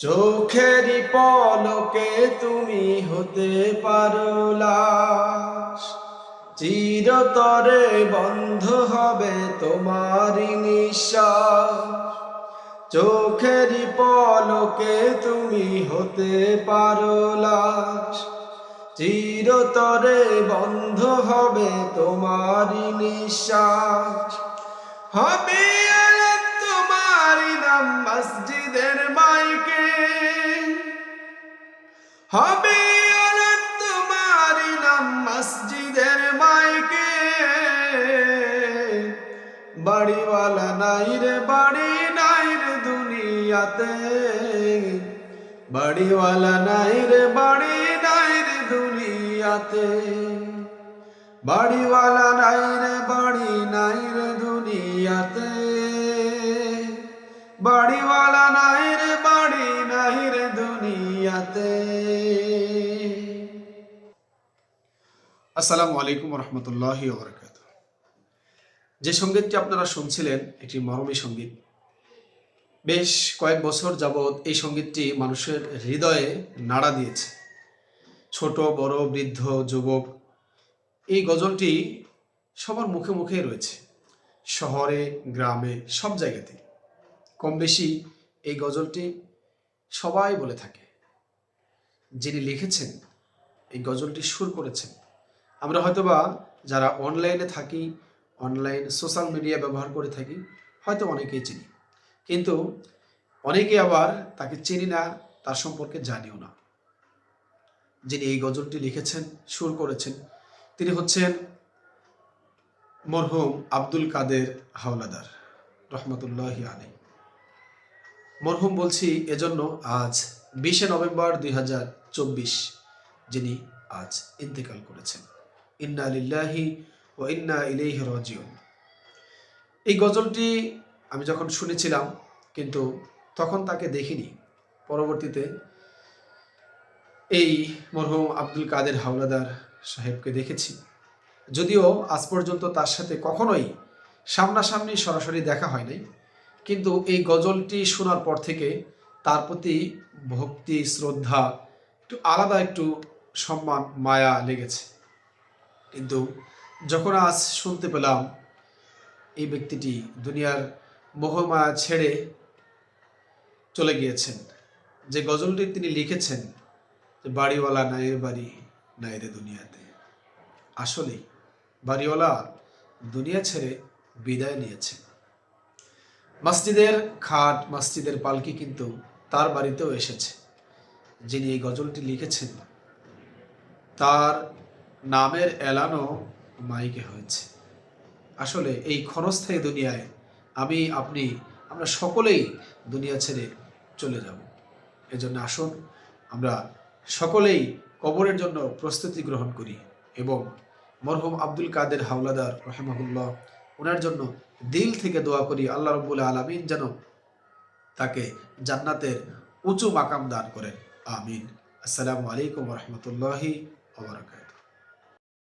চোখেরই পলকে তুমি হতে পারো লাশ, চিরতরে বন্ধ হবে তোমারই নিঃশ্বাস। চোখেরই পলকে তুমি হতে পারো লাশ, চিরতরে বন্ধ হবে তোমারই নিঃশ্বাস। হবে আলাপ তোমারই নাম মসজিদের মাইকে, হবে আলাপ তোমারই নাম মসজিদের মাইকে। বাড়িওয়ালা নাই রে বাড়ি নাই রে দুনিয়াতে, বাড়িওয়ালা নাই রে বাড়ি নাই রে দুনিয়াতে। বাড়িওয়ালা নাই রে বাড়ি নাই রে দুনিয়াতে, বাড়িওয়ালা নাই রে বাড়ি নাই রে দুনিয়াতে। আসসালামু আলাইকুম রহমতুল্লাহি ওয়া বারাকাতুহু। যে সঙ্গীতটি আপনারা শুনছিলেন এটি মরমী সঙ্গীত। বেশ কয়েক বছর যাবৎ এই সঙ্গীতটি মানুষের হৃদয়ে নাড়া দিয়েছে। ছোট বড় বৃদ্ধ যুবক এই গজলটি সবার মুখে মুখে রয়েছে, শহরে গ্রামে সব জায়গাতে কম বেশি এই গজলটি সবাই বলে থাকে। যিনি লিখেছেন এই গজলটি সুর করেছেন, আমরা হয়তোবা যারা অনলাইনে থাকি, অনলাইন সোশ্যাল মিডিয়া ব্যবহার করে থাকি, হয়তো অনেকেই চিনি, কিন্তু অনেকে আবার তাকে চিনি না, তার সম্পর্কে জানিও না। যিনি এই গজলটি লিখেছেন সুর করেছেন তিনি হচ্ছেন মরহুম আব্দুল কাদের হাওলাদার রহমতুল্লাহি আলাইহি। মরহুম বলছি এজন্য, আজ 20শে নভেম্বর 2024 যিনি আজ ইন্তেকাল করেছেন। ইন্না লিল্লাহি ওয়া ইন্না ইলাইহি রাজিউন। এই গজলটি আমি যখন শুনেছিলাম কিন্তু তখন তাকে দেখিনি, পরবর্তীতে এই মরহুম আব্দুল কাদের হাওলাদার সাহেবকে দেখেছি। যদিও আজ পর্যন্ত তার সাথে কখনোই সামনাসামনি সরাসরি দেখা হয় নাই, কিন্তু এই গজলটি শোনার পর থেকে তার প্রতি ভক্তি শ্রদ্ধা একটু আলাদা, একটু সম্মান মায়া লেগেছে। কিন্তু যখন আজ শুনতে পেলাম এই ব্যক্তিটি দুনিয়ার মোহমায়া ছেড়ে চলে গিয়েছেন, যে গজলটি তিনি লিখেছেন যে বাড়িওয়ালা নাই রে বাড়ি নাই রে দুনিয়াতে, আসলেই বাড়িওয়ালা দুনিয়া ছেড়ে বিদায় নিয়েছে। মসজিদের খাট মসজিদের পালকি কিন্তু তার বাড়িতেও এসেছে। যিনি এই গজলটি লিখেছেন তার নামের এলানও মাইকে হয়েছে। আসলে এই ক্ষণস্থায়ী দুনিয়ায় আমি আপনি আমরা সকলেই দুনিয়া ছেড়ে চলে যাব। এজন্য আসুন আমরা সকলেই কবরের জন্য প্রস্তুতি গ্রহণ করি এবং মরহুম আব্দুল কাদের হাওলাদার রহিমাহুল্লাহ ওনার জন্য দিল থেকে দোয়া করি, আল্লাহ রাব্বুল আলামিন যেন তাকে জান্নাতের উঁচু মাকাম দান করেন। আমিন। আসসালামু আলাইকুম ওয়া রাহমাতুল্লাহি ওয়া বারাকাতুহু।